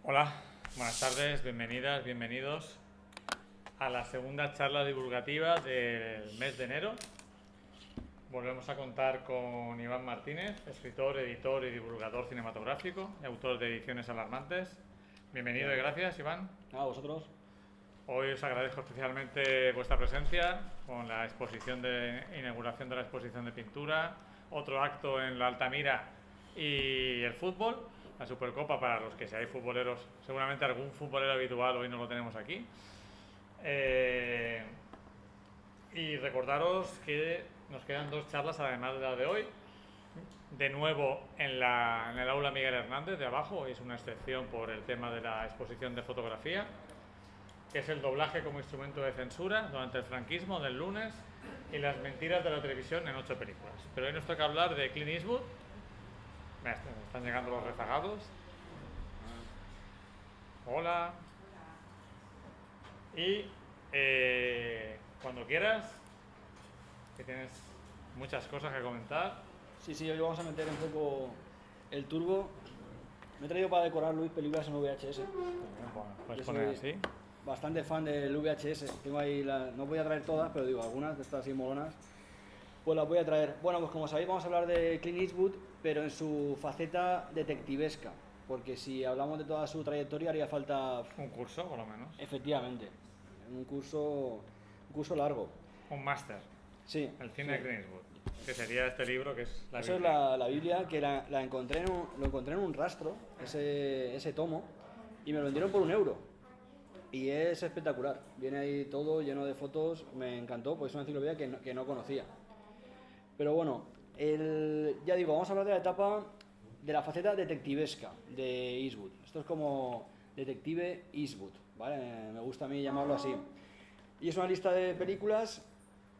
Hola, buenas tardes, bienvenidas, bienvenidos a la segunda charla divulgativa del mes de enero. Volvemos a contar con Iván Martínez, escritor, editor y divulgador cinematográfico y autor de Ediciones Alarmantes. Bienvenido y gracias, Iván. A vosotros. Hoy os agradezco especialmente vuestra presencia con la exposición de inauguración de la exposición de pintura, otro acto en la Altamira y el fútbol, la Supercopa para los que seáis futboleros, seguramente algún futbolero habitual hoy no lo tenemos aquí. Y recordaros que nos quedan dos charlas además de la de hoy. De nuevo en el aula Miguel Hernández de abajo, hoy es una excepción por el tema de la exposición de fotografía, que es el doblaje como instrumento de censura durante el franquismo del lunes y las mentiras de la televisión en 8 películas. Pero hoy nos toca hablar de Clint Eastwood. Me están llegando los rezagados. Hola. Y cuando quieras, que tienes muchas cosas que comentar. Sí, hoy vamos a meter un poco el turbo. Me he traído para decorar, Luis, películas en VHS. Bueno, puedes Yo poner soy así. bastante fan del VHS. Tengo ahí no voy a traer todas, pero digo, algunas de estas así molonas, pues las voy a traer. Bueno, pues como sabéis vamos a hablar de Clint Eastwood, pero en su faceta detectivesca. Porque si hablamos de toda su trayectoria haría falta, Un curso, por lo menos. efectivamente, un curso largo. Un máster. Sí. El cine de sí. Clint Eastwood. Que sería este libro que es la Eso Biblia. es la Biblia, que la encontré lo encontré en un rastro, ese tomo, y me lo vendieron por €1. Y es espectacular. Viene ahí todo lleno de fotos, me encantó, pues es una enciclopedia que no conocía. Pero bueno, ya digo, vamos a hablar de la etapa de la faceta detectivesca de Eastwood. Esto es como detective Eastwood, ¿vale? Me gusta a mí llamarlo así. Y es una lista de películas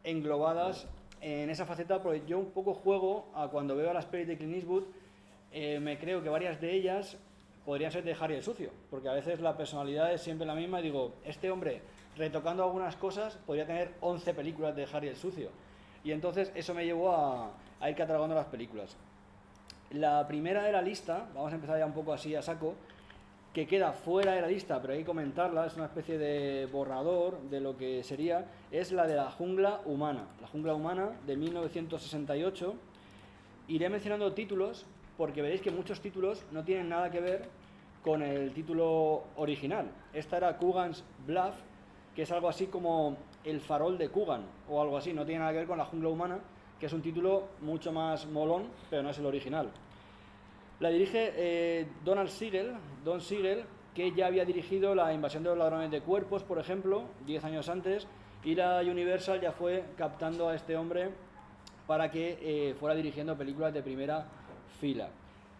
englobadas en esa faceta, porque yo un poco juego a cuando veo a las pelis de Clint Eastwood, me creo que varias de ellas podrían ser de Harry el Sucio, porque a veces la personalidad es siempre la misma y digo, este hombre, retocando algunas cosas, podría tener 11 películas de Harry el Sucio. Y entonces eso me llevó a ir catalogando las películas. La primera de la lista, vamos a empezar ya un poco así a saco, que queda fuera de la lista, pero hay que comentarla, es una especie de borrador de lo que sería, es la de La jungla humana. La jungla humana de 1968. Iré mencionando títulos porque veréis que muchos títulos no tienen nada que ver con el título original. Esta era Coogan's Bluff, que es algo así como El farol de Coogan o algo así, no tiene nada que ver con La jungla humana, que es un título mucho más molón, pero no es el original. La dirige Don Siegel, que ya había dirigido La invasión de los ladrones de cuerpos, por ejemplo, 10 años antes, y la Universal ya fue captando a este hombre para que fuera dirigiendo películas de primera fila.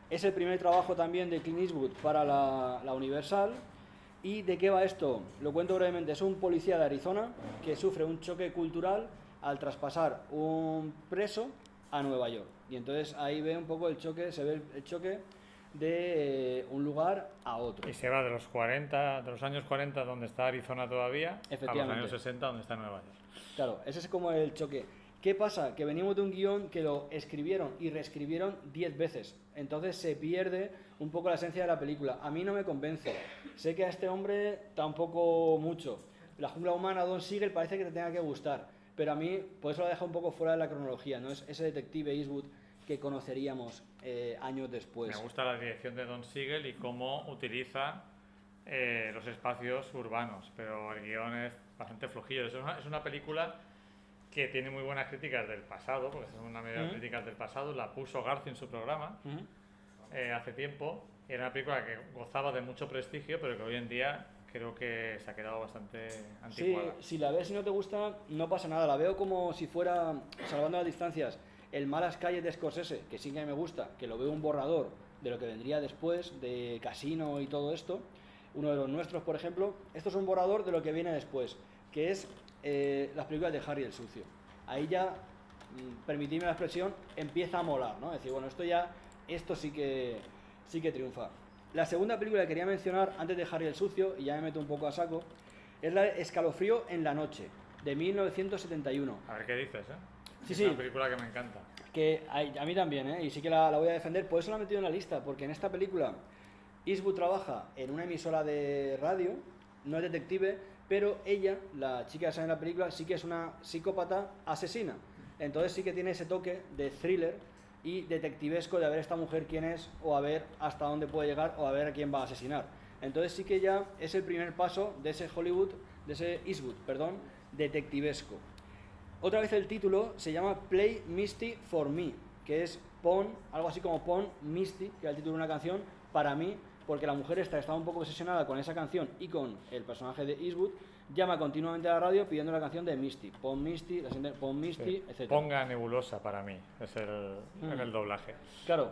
Es el primer trabajo también de Clint Eastwood para la Universal. ¿Y de qué va esto? Lo cuento brevemente. Es un policía de Arizona que sufre un choque cultural al traspasar un preso a Nueva York. Y entonces ahí ve un poco el choque, se ve el choque de un lugar a otro. Y se va de los 40, de los años 40 donde está Arizona todavía, a los años 60 donde está Nueva York. Claro, ese es como el choque. ¿Qué pasa? Que venimos de un guión que lo escribieron y reescribieron 10 veces. Entonces se pierde un poco la esencia de la película. A mí no me convence. Sé que a este hombre tampoco mucho. La jungla humana, Don Siegel, parece que te tenga que gustar. Pero a mí, por eso lo deja un poco fuera de la cronología. No es ese detective Eastwood que conoceríamos años después. Me gusta la dirección de Don Siegel y cómo utiliza los espacios urbanos, pero el guión es bastante flojillo. Es una película que tiene muy buenas críticas del pasado, porque es una media de críticas del pasado. La puso Garci en su programa hace tiempo. Era una película que gozaba de mucho prestigio, pero que hoy en día creo que se ha quedado bastante anticuada. Sí, si la ves y no te gusta, no pasa nada. La veo como si fuera, salvando las distancias, el Malas Calles de Scorsese, que sí que me gusta, que lo veo un borrador de lo que vendría después, de Casino y todo esto. Uno de los nuestros, por ejemplo. Esto es un borrador de lo que viene después, que es las películas de Harry el Sucio. Ahí ya, permitidme la expresión, empieza a molar, ¿no? Es decir, bueno, esto sí que triunfa. La segunda película que quería mencionar, antes de Harry el Sucio, y ya me meto un poco a saco, es la de Escalofrío en la noche, de 1971. A ver qué dices, ¿eh? Sí, es sí. una película que me encanta. Que a mí también, ¿eh? Y sí que la voy a defender, por eso la he metido en la lista, porque en esta película Eastwood trabaja en una emisora de radio, no es detective, pero ella, la chica que sale en la película, sí que es una psicópata asesina. Entonces sí que tiene ese toque de thriller y detectivesco de a ver esta mujer quién es, o a ver hasta dónde puede llegar, o a ver a quién va a asesinar. Entonces sí que ya es el primer paso de ese Hollywood, de ese Eastwood, perdón, detectivesco. Otra vez el título se llama Play Misty for Me, que es pon, algo así como pon Misty, que es el título de una canción, para mí, porque la mujer esta estaba un poco obsesionada con esa canción y con el personaje de Eastwood, llama continuamente a la radio pidiendo la canción de Misty, pon Misty, Sí. etc. Ponga nebulosa para mí, es en el doblaje. Claro,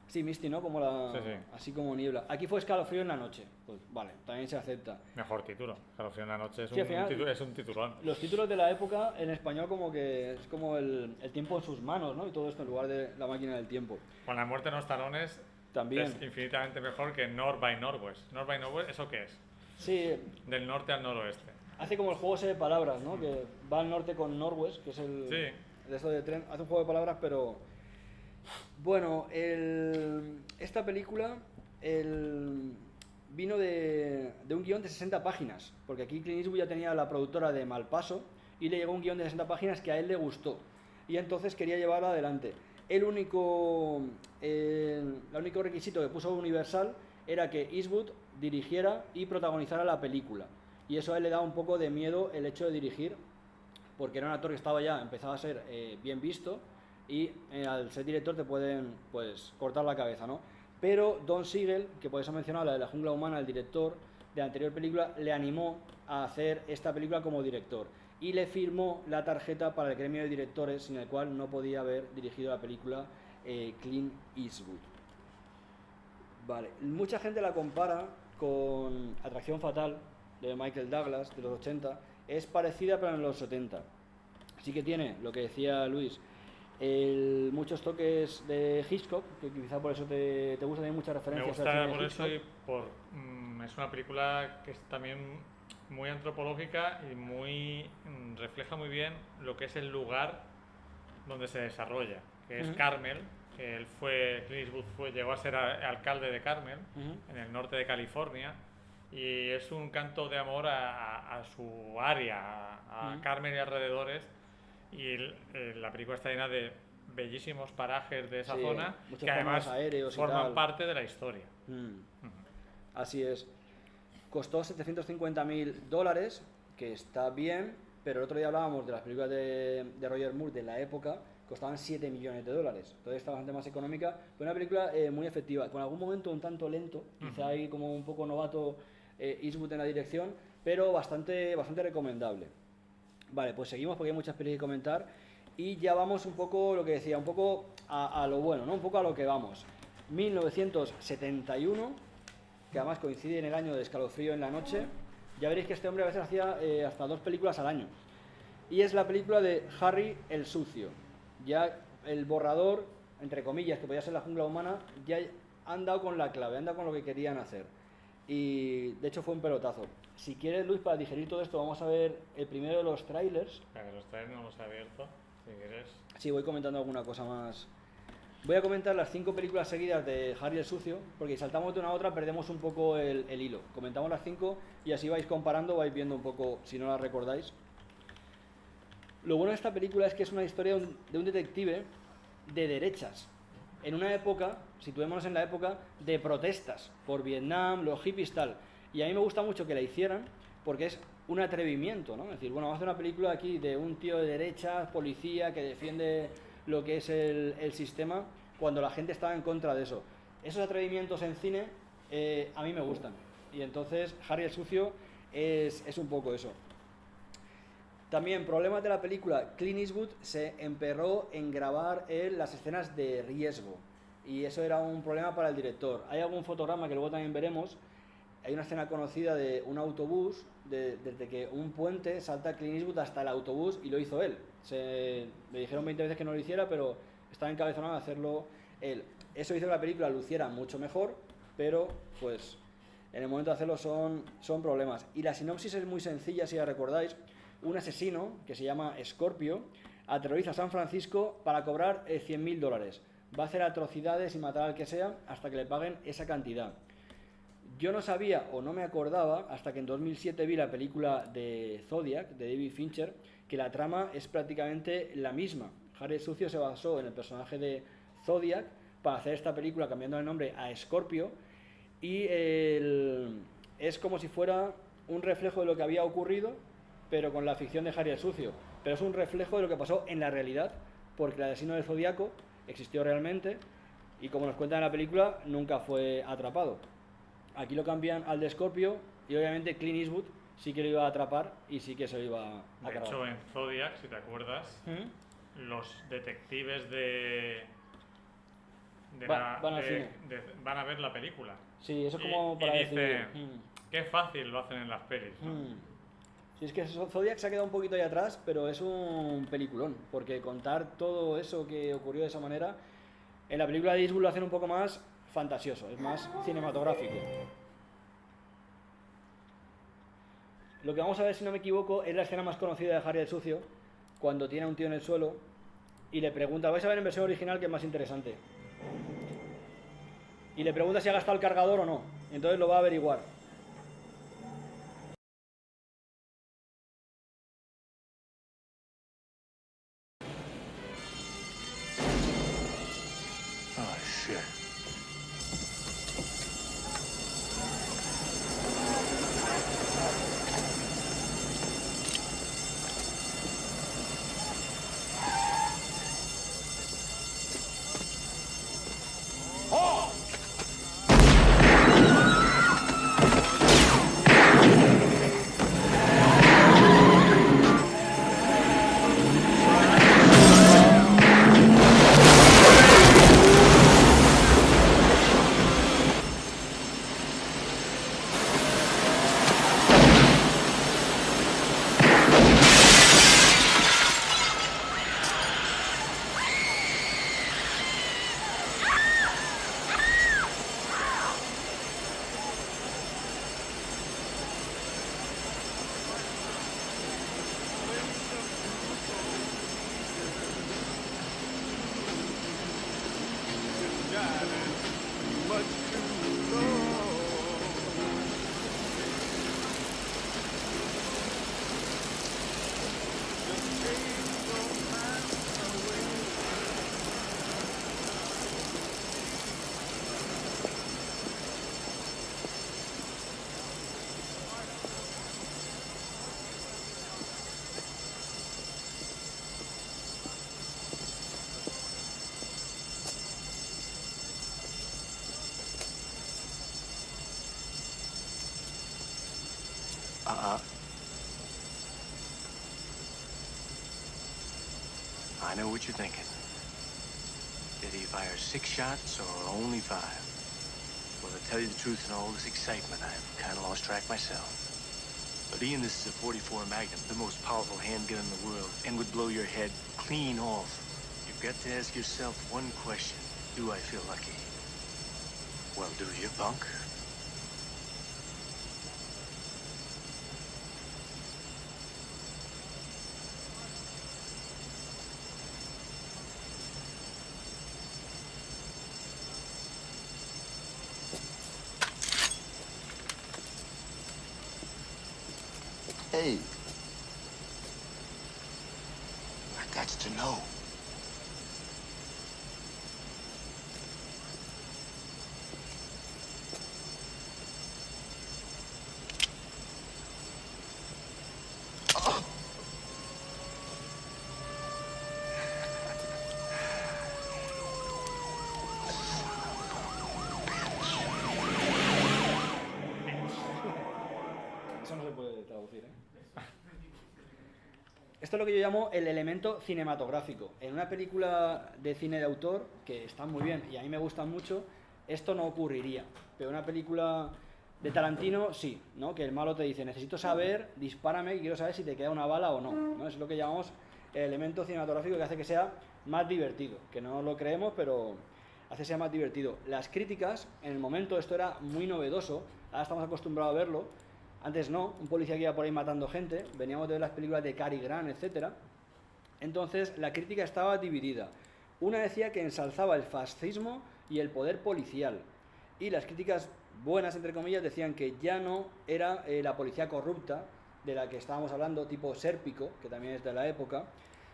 sí, Misty, ¿no? Como Sí, sí. así como niebla. Aquí fue Escalofrío en la noche, pues vale, también se acepta. Mejor título. Escalofrío en la noche es, Sí, al final, es un titulón. los títulos de la época en español como que es como el tiempo en sus manos, ¿no? Y todo esto en lugar de la máquina del tiempo. Con la muerte en los talones También. es infinitamente mejor que North by Northwest. North by Northwest, ¿eso qué es? Sí, Del norte al noroeste. hace como el juego ese de palabras, ¿no? Que va al norte con Norwest, que es el Sí. de esto de tren. Hace un juego de palabras, pero... Bueno, esta película vino de un guión de 60 páginas, porque aquí Clint Eastwood ya tenía la productora de Malpaso y le llegó un guión de 60 páginas que a él le gustó y entonces quería llevarlo adelante. El único requisito que puso Universal era que Eastwood dirigiera y protagonizara la película, y eso a él le daba un poco de miedo el hecho de dirigir, porque era un actor que estaba ya, empezaba a ser bien visto, y al ser director te pueden pues cortar la cabeza, ¿no? Pero Don Siegel, que por eso he mencionado la de La jungla humana, el director de la anterior película, le animó a hacer esta película como director y le firmó la tarjeta para el gremio de directores, sin el cual no podía haber dirigido la película Clint Eastwood. Vale, mucha gente la compara con Atracción Fatal de Michael Douglas de los 80, es parecida pero en los 70. Sí que tiene lo que decía Luis, muchos toques de Hitchcock, que quizá por eso te gusta, tiene muchas Me referencias al gusta cine de por eso Hitchcock. es una película que es también muy antropológica y refleja muy bien lo que es el lugar donde se desarrolla, que es Carmel, que Clint Eastwood llegó a ser alcalde de Carmel, en el norte de California, y es un canto de amor a su área, a Carmel y alrededores, y la película está llena de bellísimos parajes de esa Sí, zona muchos que además planos aéreos y forman tal. parte de la historia. Así es. Costó $750.000, que está bien, pero el otro día hablábamos de las películas de Roger Moore de la época, costaban $7 millones. Entonces está bastante más económica, pero una película muy efectiva, con algún momento un tanto lento, quizá hay como un poco novato Eastwood en la dirección, pero bastante recomendable. Vale, pues seguimos porque hay muchas películas que comentar y ya vamos un poco, lo que decía, un poco a lo bueno, ¿no? Un poco a lo que vamos. 1971, que además coincide en el año de Escalofrío en la noche. Ya veréis que este hombre a veces hacía hasta 2 películas al año. Y es la película de Harry el Sucio. Ya el borrador, entre comillas, que podía ser La jungla humana, ya han dado con la clave, han dado con lo que querían hacer. Y de hecho fue un pelotazo. Si quieres, Luis, para digerir todo esto, vamos a ver el primero de los trailers. Para que los trailers no los he abierto, si quieres. Sí, voy comentando alguna cosa más. Voy a comentar las 5 películas seguidas de Harry el Sucio, porque si saltamos de una a otra perdemos un poco el hilo. Comentamos las 5 y así vais comparando, vais viendo un poco si no las recordáis. Lo bueno de esta película es que es una historia de un detective de derechas, en una época, situémonos en la época de protestas por Vietnam, los hippies tal. Y a mí me gusta mucho que la hicieran porque es un atrevimiento, ¿no? Es decir, bueno, vamos a hacer una película aquí de un tío de derechas, policía, que defiende lo que es el sistema, cuando la gente estaba en contra de eso. Esos atrevimientos en cine a mí me gustan. Y entonces Harry el Sucio es un poco eso. También, problemas de la película, Clint Eastwood se emperró en grabar las escenas de riesgo. Y eso era un problema para el director. Hay algún fotograma que luego también veremos. Hay una escena conocida de un autobús, desde que un puente salta Clint Eastwood hasta el autobús y lo hizo él. Le dijeron 20 veces que no lo hiciera, pero estaba encabezonado de hacerlo él. Eso hizo que la película luciera mucho mejor, pero pues en el momento de hacerlo son problemas. Y la sinopsis es muy sencilla, si la recordáis. Un asesino, que se llama Scorpio, aterroriza a San Francisco para cobrar $100.000. Va a hacer atrocidades y matar al que sea hasta que le paguen esa cantidad. Yo no sabía o no me acordaba hasta que en 2007 vi la película de Zodiac, de David Fincher, que la trama es prácticamente la misma. Harry el Sucio se basó en el personaje de Zodiac para hacer esta película cambiando el nombre a Scorpio y es como si fuera un reflejo de lo que había ocurrido, pero con la ficción de Harry el Sucio. Pero es un reflejo de lo que pasó en la realidad, porque el asesino del Zodíaco existió realmente y, como nos cuentan en la película, nunca fue atrapado. Aquí lo cambian al de Scorpio y obviamente Clint Eastwood sí que lo iba a atrapar y sí que se lo iba a De acabar. hecho, en Zodiac, si te acuerdas, los detectives van a ver la película. Sí, eso es como para y decir... dicen, qué fácil lo hacen en las pelis, ¿no? Sí, es que Zodiac se ha quedado un poquito ahí atrás, pero es un peliculón, porque contar todo eso que ocurrió de esa manera, en la película de Eastwood lo hacen un poco más fantasioso, es más cinematográfico. Lo que vamos a ver, si no me equivoco, es la escena más conocida de Harry el Sucio, cuando tiene a un tío en el suelo y le pregunta, lo vais a ver en versión original, que es más interesante, y le pregunta si ha gastado el cargador o no, entonces lo va a averiguar. Oh, shit. I know what you're thinking. Did he fire 6 shots or only 5? Well, to tell you the truth, in all this excitement, I've kind of lost track myself. But Ian, this is a .44 Magnum, the most powerful handgun in the world, and would blow your head clean off. You've got to ask yourself one question. Do I feel lucky? Well, do you, punk? Hey. I got to know. Eso no se puede traducir, ¿eh? Esto es lo que yo llamo el elemento cinematográfico. En una película de cine de autor, que están muy bien y a mí me gustan mucho, esto no ocurriría. Pero en una película de Tarantino, sí, ¿no? Que el malo te dice, necesito saber, dispárame y quiero saber si te queda una bala o no, ¿no? Es lo que llamamos el elemento cinematográfico que hace que sea más divertido. Que no lo creemos, pero hace que sea más divertido. Las críticas, en el momento esto era muy novedoso, ahora estamos acostumbrados a verlo. Antes no, un policía que iba por ahí matando gente, veníamos de ver las películas de Cary Grant, etc. Entonces la crítica estaba dividida. Una decía que ensalzaba el fascismo y el poder policial. Y las críticas buenas, entre comillas, decían que ya no era la policía corrupta de la que estábamos hablando, tipo Sérpico, que también es de la época,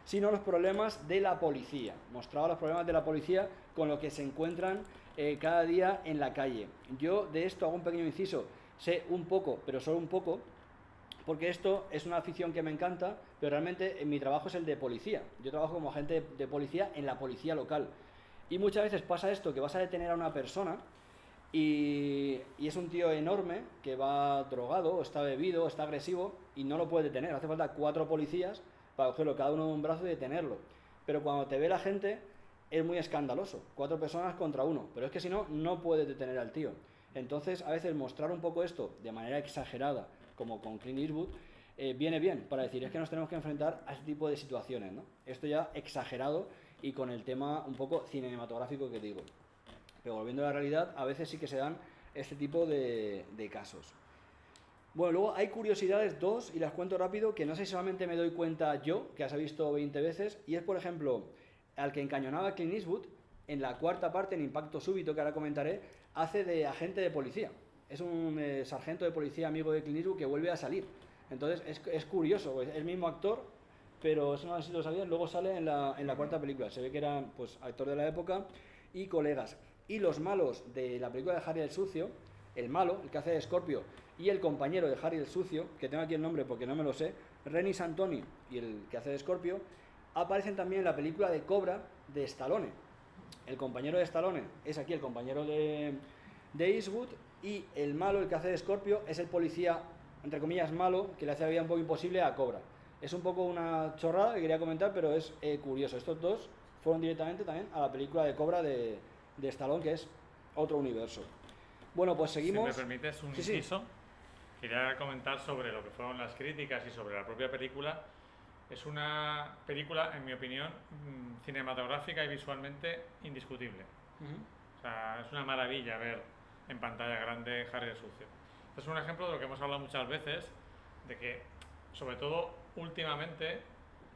sino los problemas de la policía. Mostraba los problemas de la policía con lo que se encuentran cada día en la calle. Yo de esto hago un pequeño inciso, sé un poco, pero solo un poco, porque esto es una afición que me encanta, pero realmente mi trabajo es el de policía. Yo trabajo como agente de policía en la policía local. Y muchas veces pasa esto, que vas a detener a una persona y es un tío enorme que va drogado, o está bebido, o está agresivo y no lo puedes detener. Hace falta 4 policías para cogerlo cada uno de un brazo y detenerlo. Pero cuando te ve la gente es muy escandaloso. 4 personas contra uno. Pero es que si no, no puedes detener al tío. Entonces, a veces mostrar un poco esto de manera exagerada, como con Clint Eastwood, viene bien para decir, es que nos tenemos que enfrentar a este tipo de situaciones, ¿no? Esto ya exagerado y con el tema un poco cinematográfico que digo. Pero volviendo a la realidad, a veces sí que se dan este tipo de casos. Bueno, luego hay curiosidades, 2, y las cuento rápido, que no sé si solamente me doy cuenta yo, que las he visto 20 veces, y es, por ejemplo, al que encañonaba Clint Eastwood, en la 4ª parte, en Impacto Súbito, que ahora comentaré, hace de agente de policía. Es un sargento de policía amigo de Clint Eastwood que vuelve a salir. Entonces es curioso, es el mismo actor, pero eso no sé si lo sabías, luego sale en la 4ª película. Se ve que era pues, actor de la época y colegas. Y los malos de la película de Harry el Sucio, el malo, el que hace de Scorpio, y el compañero de Harry el Sucio, que tengo aquí el nombre porque no me lo sé, Renny Santoni y el que hace de Scorpio, aparecen también en la película de Cobra de Stallone. El compañero de Stallone es aquí el compañero de Eastwood, y el malo, el que hace de Scorpio, es el policía, entre comillas, malo, que le hace la vida un poco imposible a Cobra. Es un poco una chorrada que quería comentar, pero es curioso. Estos dos fueron directamente también a la película de Cobra de Stallone, que es otro universo. Bueno, pues seguimos. Si me permites un Sí. inciso, quería comentar sobre lo que fueron las críticas y sobre la propia película. Es una película, en mi opinión, cinematográfica y visualmente indiscutible. O sea, es una maravilla ver en pantalla grande Harry el Sucio. Este es un ejemplo de lo que hemos hablado muchas veces, de que, sobre todo últimamente,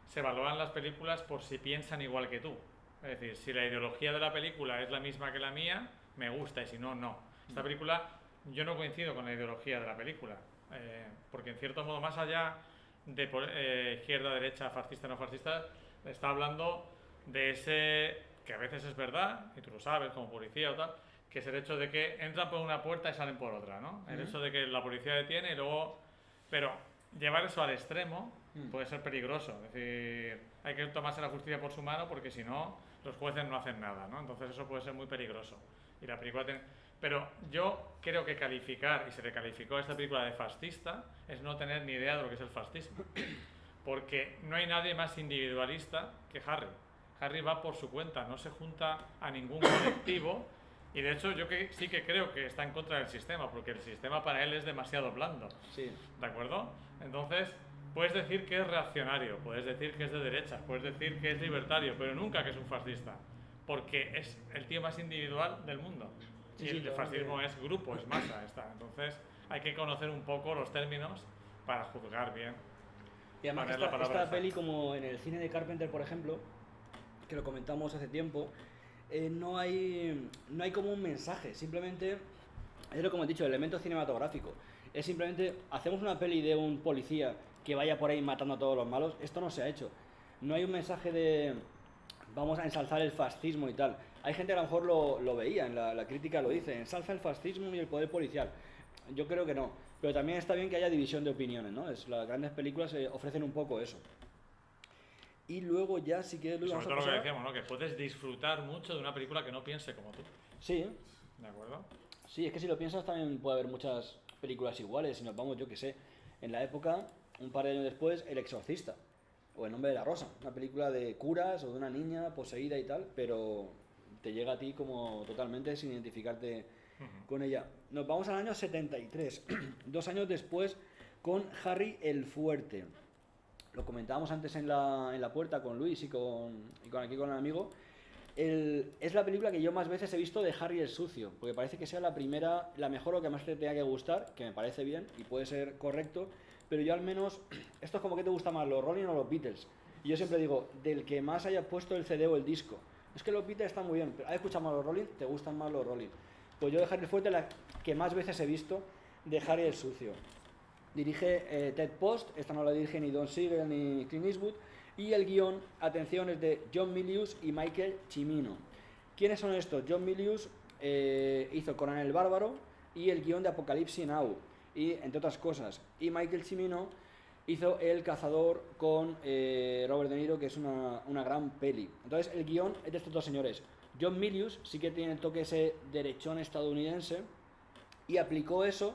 se valoran las películas por si piensan igual que tú. Es decir, si la ideología de la película es la misma que la mía, me gusta, y si no, no. Esta película, yo no coincido con la ideología de la película, porque en cierto modo, más allá de izquierda, derecha, fascista, no fascista, está hablando de ese, que a veces es verdad, y tú lo sabes como policía o tal, que es el hecho de que entran por una puerta y salen por otra, ¿no? El hecho de que la policía detiene y luego... Pero llevar eso al extremo puede ser peligroso. Es decir, hay que tomarse la justicia por su mano porque si no, los jueces no hacen nada, ¿no? Entonces eso puede ser muy peligroso. Y la película Pero yo creo que calificar, y se le calificó a esta película de fascista, es no tener ni idea de lo que es el fascismo. Porque no hay nadie más individualista que Harry. Harry va por su cuenta, no se junta a ningún colectivo. Y de hecho yo sí que creo que está en contra del sistema, porque el sistema para él es demasiado blando. Sí. ¿De acuerdo? Entonces, puedes decir que es reaccionario, puedes decir que es de derecha, puedes decir que es libertario, pero nunca que es un fascista. Porque es el tío más individual del mundo. Sí, Y sí, el fascismo es grupo, es masa. Entonces, hay que conocer un poco los términos para juzgar bien. Y además esta peli, como en el cine de Carpenter, por ejemplo, que lo comentamos hace tiempo, no hay como un mensaje, simplemente es lo que hemos dicho, el elemento cinematográfico. Es simplemente, hacemos una peli de un policía que vaya por ahí matando a todos los malos. Esto no se ha hecho. No hay un mensaje de vamos a ensalzar el fascismo y tal. Hay gente que a lo mejor lo veía, en la crítica lo dice, ensalza el fascismo y el poder policial. Yo creo que no. Pero también está bien que haya división de opiniones, ¿no? Las grandes películas ofrecen un poco eso. Y luego ya, si quieres, Luis, sobre todo lo que decíamos, ¿no? Que puedes disfrutar mucho de una película que no piense como tú. Sí. ¿De acuerdo? Sí, es que si lo piensas también puede haber muchas películas iguales. Si nos vamos, yo que sé, en la época, un par de años después, El Exorcista. O El Nombre de la Rosa. Una película de curas o de una niña poseída y tal, pero te llega a ti como totalmente sin identificarte con ella. Nos vamos al año 73, 2 años después, con Harry el Fuerte. Lo comentábamos antes en la puerta con Luis y con aquí con el amigo. Es la película que yo más veces he visto de Harry el Sucio, porque parece que sea la primera, la mejor o que más te tenga que gustar, que me parece bien y puede ser correcto, pero yo al menos, esto es como que te gusta más, los Rolling o los Beatles. Y yo siempre digo, del que más haya puesto el CD o el disco. Es que los Beatles están muy bien, pero has escuchado más los Rolling, te gustan más los Rolling. Pues yo de Harry el Fuerte la que más veces he visto de Harry el Sucio. Dirige Ted Post, esta no la dirige ni Don Siegel ni Clint Eastwood, y el guión, atención, es de John Milius y Michael Cimino. ¿Quiénes son estos? John Milius hizo Conan el Bárbaro y el guión de Apocalypse Now, y entre otras cosas. Y Michael Cimino hizo El Cazador con Robert De Niro, que es una gran peli. Entonces el guión es de estos dos señores. John Milius sí que tiene el toque ese derechón estadounidense y aplicó eso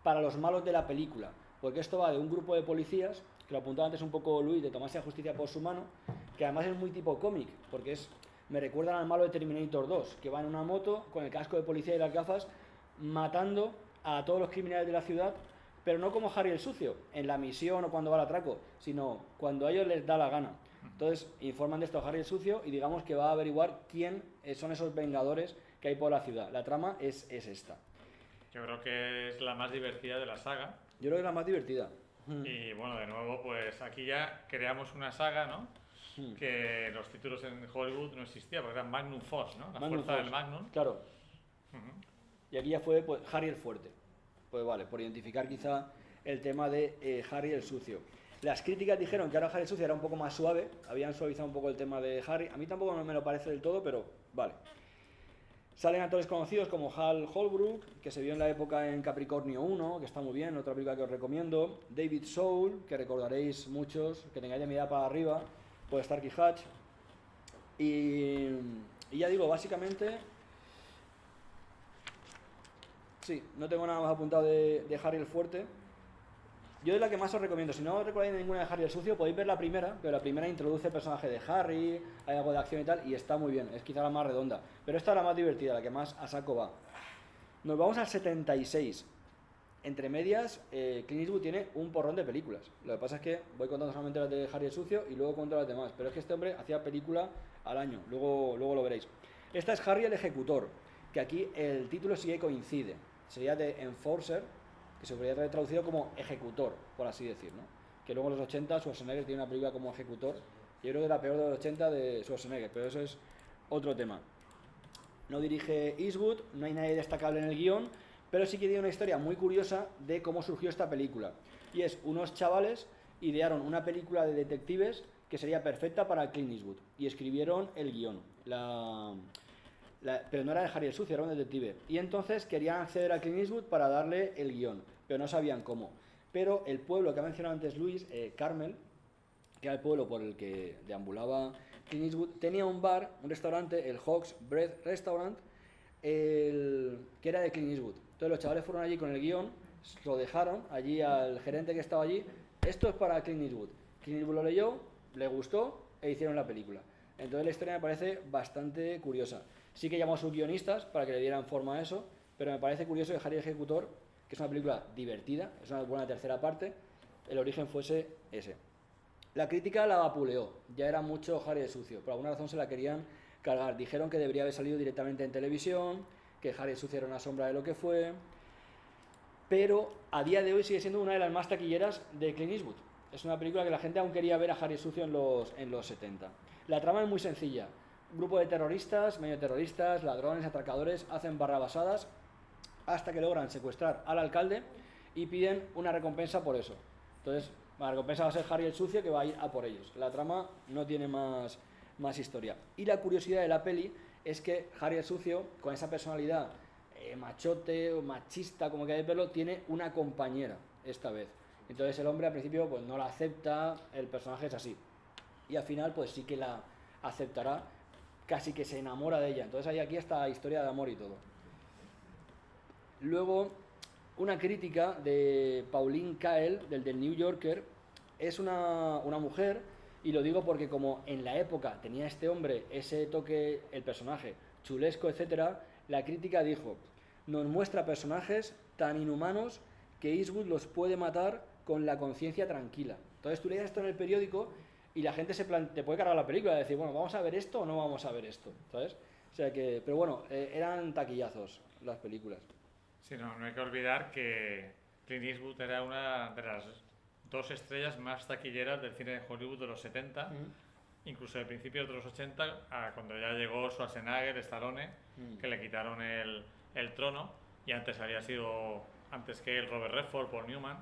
para los malos de la película, porque esto va de un grupo de policías, que lo apuntaba antes un poco Luis, de tomarse la justicia por su mano, que además es muy tipo cómic, porque me recuerdan al malo de Terminator 2, que va en una moto con el casco de policía y las gafas, matando a todos los criminales de la ciudad, pero no como Harry el Sucio, en la misión o cuando va al atraco, sino cuando a ellos les da la gana. Entonces informan de esto a Harry el Sucio y digamos que va a averiguar quién son esos vengadores que hay por la ciudad. La trama es esta. Yo creo que es la más divertida de la saga. Yo creo que es la más divertida. Y bueno, de nuevo, pues aquí ya creamos una saga, ¿no? Que los títulos en Hollywood no existía, porque era Magnum Force, ¿no? La Magnum fuerza Force, del Magnum. Claro. Y aquí ya fue pues, Harry el Fuerte. Pues vale, por identificar quizá el tema de Harry el Sucio. Las críticas dijeron que ahora Harry el Sucio era un poco más suave, habían suavizado un poco el tema de Harry. A mí tampoco me lo parece del todo, pero vale. Salen actores conocidos como Hal Holbrook, que se vio en la época en Capricornio 1, que está muy bien, otra película que os recomiendo. David Soul, que recordaréis muchos, que tengáis de mirada para arriba, por Starkey Hatch. Y ya digo, básicamente... Sí, no tengo nada más apuntado de Harry el Fuerte. Yo es la que más os recomiendo. Si no recordáis ninguna de Harry el Sucio, podéis ver la primera, pero la primera introduce el personaje de Harry, hay algo de acción y tal, y está muy bien, es quizá la más redonda. Pero esta es la más divertida, la que más a saco va. Nos vamos al 76. Entre medias, Clint Eastwood tiene un porrón de películas. Lo que pasa es que voy contando solamente las de Harry el Sucio y luego cuento las demás. Pero es que este hombre hacía película al año, luego lo veréis. Esta es Harry el Ejecutor, que aquí el título sí que coincide. Sería de Enforcer, que se podría haber traducido como ejecutor, por así decir, ¿no? Que luego en los 80 Schwarzenegger tiene una película como ejecutor. Yo creo que es la peor de los 80 de Schwarzenegger, pero eso es otro tema. No dirige Eastwood, no hay nadie destacable en el guión, pero sí que tiene una historia muy curiosa de cómo surgió esta película. Y es unos chavales idearon una película de detectives que sería perfecta para Clint Eastwood y escribieron el guión. Pero no era de Harry el Sucio, era un detective. Y entonces querían acceder a Clint Eastwood para darle el guión, pero no sabían cómo. Pero el pueblo que ha mencionado antes Luis, Carmel, que era el pueblo por el que deambulaba Clint Eastwood, tenía un bar, un restaurante, el Hawks Bread Restaurant, que era de Clint Eastwood. Entonces los chavales fueron allí con el guión, lo dejaron allí al gerente que estaba allí. Esto es para Clint Eastwood. Clint Eastwood lo leyó, le gustó e hicieron la película. Entonces la historia me parece bastante curiosa. Sí que llamó a sus guionistas para que le dieran forma a eso, pero me parece curioso que Harry el Ejecutor, que es una película divertida, es una buena tercera parte, el origen fuese ese. La crítica la vapuleó, ya era mucho Harry el Sucio, por alguna razón se la querían cargar. Dijeron que debería haber salido directamente en televisión, que Harry el Sucio era una sombra de lo que fue, pero a día de hoy sigue siendo una de las más taquilleras de Clint Eastwood. Es una película que la gente aún quería ver a Harry el Sucio en los 70. La trama es muy sencilla. Un grupo de terroristas, medio terroristas, ladrones, atracadores, hacen barrabasadas hasta que logran secuestrar al alcalde y piden una recompensa por eso. Entonces, la recompensa va a ser Harry el Sucio, que va a ir a por ellos. La trama no tiene más historia. Y la curiosidad de la peli es que Harry el Sucio, con esa personalidad machote o machista, como queráis verlo, tiene una compañera esta vez. Entonces el hombre al principio pues no la acepta, el personaje es así. Y al final pues sí que la aceptará, casi que se enamora de ella. Entonces hay aquí esta historia de amor y todo. Luego, una crítica de Pauline Kael, del New Yorker, es una mujer, y lo digo porque como en la época tenía este hombre ese toque, el personaje chulesco, etcétera, la crítica dijo: nos muestra personajes tan inhumanos que Eastwood los puede matar con la conciencia tranquila. Entonces tú lees esto en el periódico y la gente te puede cargar la película y decir, bueno, ¿vamos a ver esto o no vamos a ver esto? ¿Sabes? O sea que, pero bueno, eran taquillazos las películas. Sí, no hay que olvidar que Clint Eastwood era una de las dos estrellas más taquilleras del cine de Hollywood de los 70, incluso de principios de los 80, cuando ya llegó Schwarzenegger, Stallone, que le quitaron el el trono, y antes había sido, antes que él, Robert Redford, Paul Newman.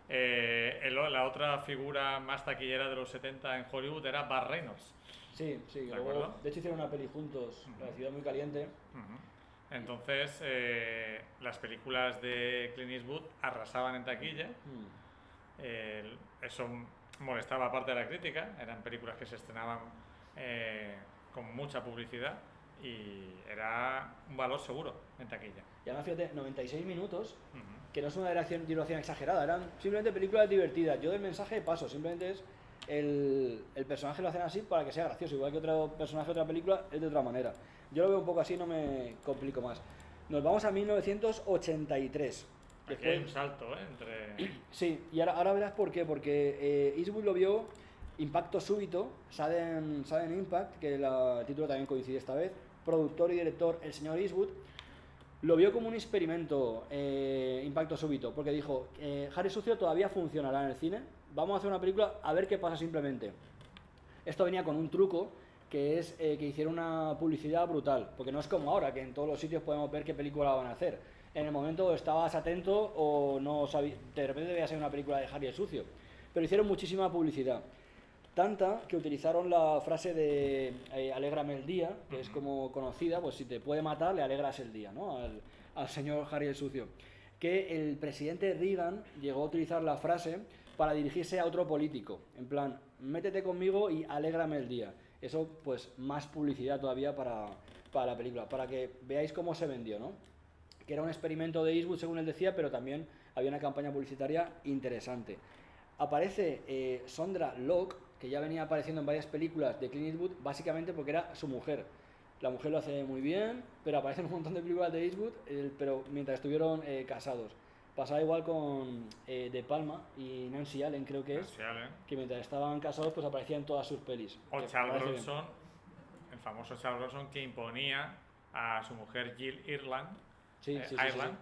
La otra figura más taquillera de los 70 en Hollywood era Burt Reynolds. Sí, sí, que ¿De luego, acuerdo? de hecho hicieron una peli juntos, La ciudad muy caliente. Entonces, las películas de Clint Eastwood arrasaban en taquilla. Eso molestaba a parte de la crítica, eran películas que se estrenaban con mucha publicidad y era un valor seguro en taquilla. Y además, fíjate, 96 minutos, que no es una duración exagerada, eran simplemente películas divertidas. Yo del mensaje paso, simplemente es el personaje lo hacen así para que sea gracioso, igual que otro personaje de otra película es de otra manera. Yo lo veo un poco así, no me complico más. Nos vamos a 1983. Aquí hay un salto, entre... Sí, y ahora verás por qué, porque Eastwood lo vio Impacto Súbito, Sudden Impact, que el título también coincide esta vez, productor y director el señor Eastwood, lo vio como un experimento, Impacto Súbito, porque dijo, Harry Sucio todavía funcionará en el cine, vamos a hacer una película a ver qué pasa simplemente. Esto venía con un truco, que es que hicieron una publicidad brutal, porque no es como ahora, que en todos los sitios podemos ver qué película van a hacer. En el momento estabas atento o no sabías, de repente veías una película de Harry el Sucio, pero hicieron muchísima publicidad. Tanta que utilizaron la frase de alégrame el día, que es como conocida, pues si te puede matar, le alegras el día, ¿no? Al señor Harry el Sucio. Que el presidente Reagan llegó a utilizar la frase para dirigirse a otro político, en plan, métete conmigo y alégrame el día. Eso, pues, más publicidad todavía para la película, para que veáis cómo se vendió, ¿no? Que era un experimento de Eastwood, según él decía, pero también había una campaña publicitaria interesante. Aparece Sondra Locke, que ya venía apareciendo en varias películas de Clint Eastwood, básicamente porque era su mujer. La mujer lo hace muy bien, pero aparece en un montón de películas de Eastwood, pero mientras estuvieron casados. Pasaba igual con De Palma y Nancy Allen, creo que Nancy Allen. que mientras estaban casados pues aparecían en todas sus pelis. O Charles Bronson, el famoso Charles Bronson, que imponía a su mujer Jill Ireland, Ireland,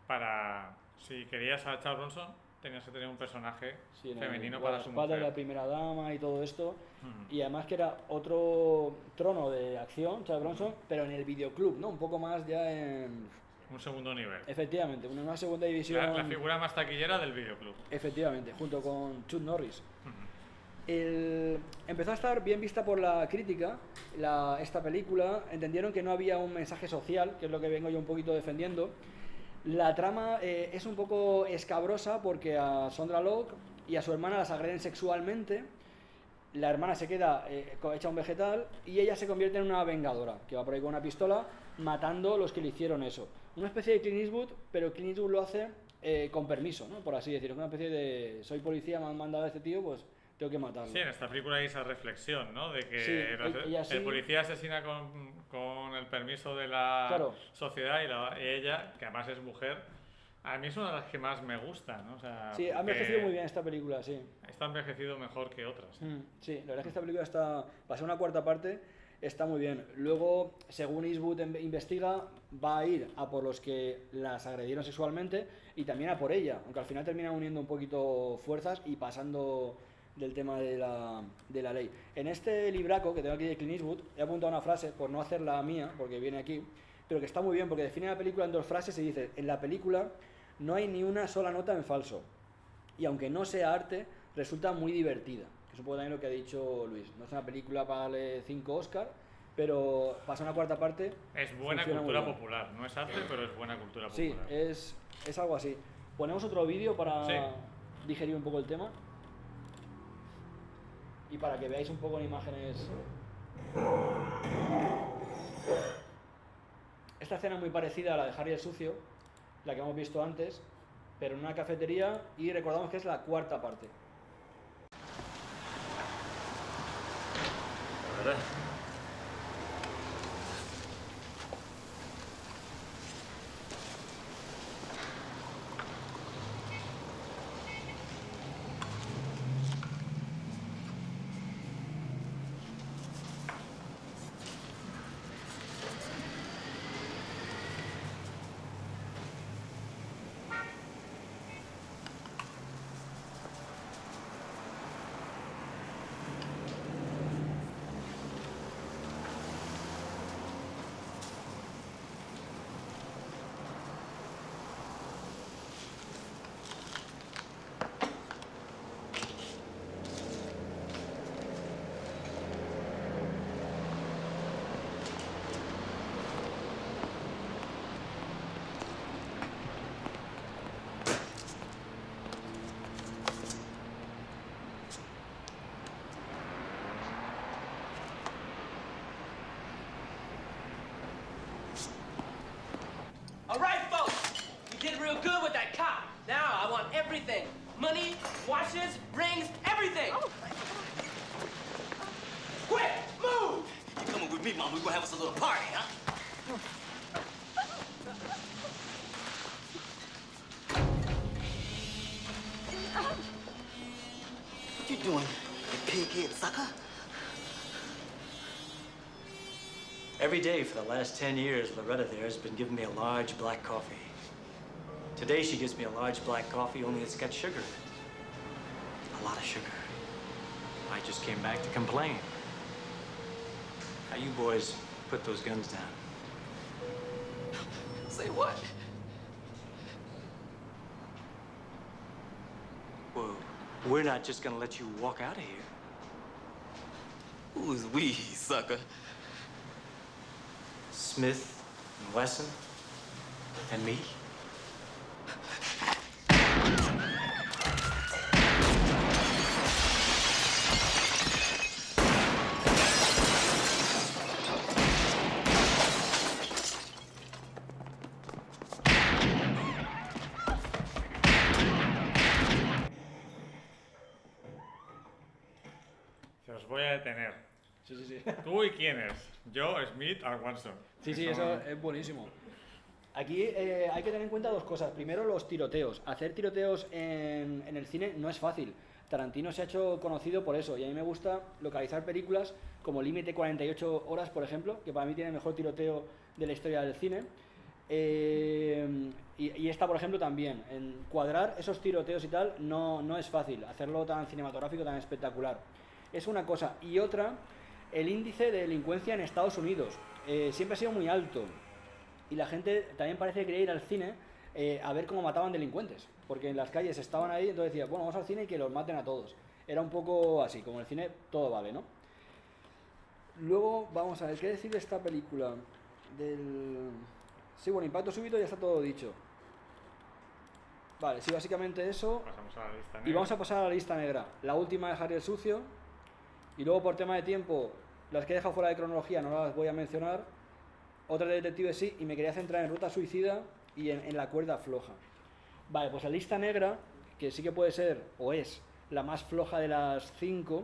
para, si querías a Charles Bronson, tenías que tener un personaje femenino para su mujer. De la primera dama y todo esto. Y además que era otro trono de acción, Charles Bronson, pero en el videoclub, ¿no? Un poco más ya en... Un segundo nivel. Efectivamente, una segunda división. La figura más taquillera del videoclub. Efectivamente, junto con Chuck Norris. Empezó a estar bien vista por la crítica esta película. Entendieron que no había un mensaje social, que es lo que vengo yo un poquito defendiendo. La trama es un poco escabrosa porque a Sondra Locke y a su hermana las agreden sexualmente. La hermana se queda hecha un vegetal y ella se convierte en una vengadora, que va por ahí con una pistola matando a los que le hicieron eso. Una especie de Clint Eastwood, pero Clint Eastwood lo hace con permiso, ¿no? Por así decirlo. Una especie de soy policía, me han mandado a este tío, pues tengo que matarlo. Sí, en esta película hay esa reflexión, ¿no? De que sí, el policía asesina con el permiso de la sociedad y ella, que además es mujer, a mí es una de las que más me gusta, ¿no? O sea, sí, ha envejecido muy bien esta película, sí. Está envejecido mejor que otras. Sí, la verdad es que esta película está, para ser una cuarta parte, está muy bien. Luego, según Eastwood investiga, va a ir a por los que las agredieron sexualmente y también a por ella, aunque al final terminan uniendo un poquito fuerzas y pasando del tema de la ley. En este libraco que tengo aquí de Clint Eastwood, he apuntado una frase, por no hacer la mía, porque viene aquí, pero que está muy bien, porque define la película en dos frases y dice, en la película no hay ni una sola nota en falso, y aunque no sea arte, resulta muy divertida, que supongo también lo que ha dicho Luis. No es una película para darle 5 Oscar, pero pasa una cuarta parte. Es buena cultura popular, no es arte, pero es buena cultura popular. Sí, es algo así. Ponemos otro vídeo para digerir un poco el tema y para que veáis un poco en imágenes. Esta escena es muy parecida a la de Harry el Sucio, la que hemos visto antes, pero en una cafetería, y recordamos que es la cuarta parte. La verdad. real good with that cop. Now I want everything. Money, watches, rings, everything. Quick, move! You coming with me, Mom? We're gonna have us a little party, huh? What you doing, you pig-head sucker? Every day for the last 10 years, Loretta there has been giving me a large black coffee. Today she gives me a large black coffee, only it's got sugar in it. A lot of sugar. I just came back to complain. How you boys put those guns down? Say what? Well, we're not just gonna let you walk out of here. Who's we, sucker? Smith and Wesson and me. Se os voy a detener. Sí, sí, sí. ¿Tú y quién es? Yo, Smith y Watson. Sí, sí, Que eso son- es buenísimo. Aquí hay que tener en cuenta dos cosas. Primero, los tiroteos. Hacer tiroteos en el cine no es fácil. Tarantino se ha hecho conocido por eso y a mí me gusta localizar películas como Límite 48 horas, por ejemplo, que para mí tiene el mejor tiroteo de la historia del cine. Y esta, por ejemplo, también. En cuadrar esos tiroteos y tal no es fácil. Hacerlo tan cinematográfico, tan espectacular. Es una cosa. Y otra, el índice de delincuencia en Estados Unidos. Siempre ha sido muy alto. Y la gente también parece querer ir al cine a ver cómo mataban delincuentes. Porque en las calles estaban ahí, entonces decía, bueno, vamos al cine y que los maten a todos. Era un poco así, como en el cine todo vale, ¿no? Luego, vamos a ver, ¿qué decir de esta película? Sí, bueno, Impacto Súbito ya está todo dicho. Vale, sí, básicamente eso. Pasamos a la lista Y negra. vamos a pasar a la lista negra. La última de Harry el Sucio. Y luego, por tema de tiempo, las que he dejado fuera de cronología no las voy a mencionar. Otra de Detective sí, y me quería centrar en Ruta Suicida y en La Cuerda Floja. Vale, pues la lista negra, que sí que puede ser, o es, la más floja de las 5,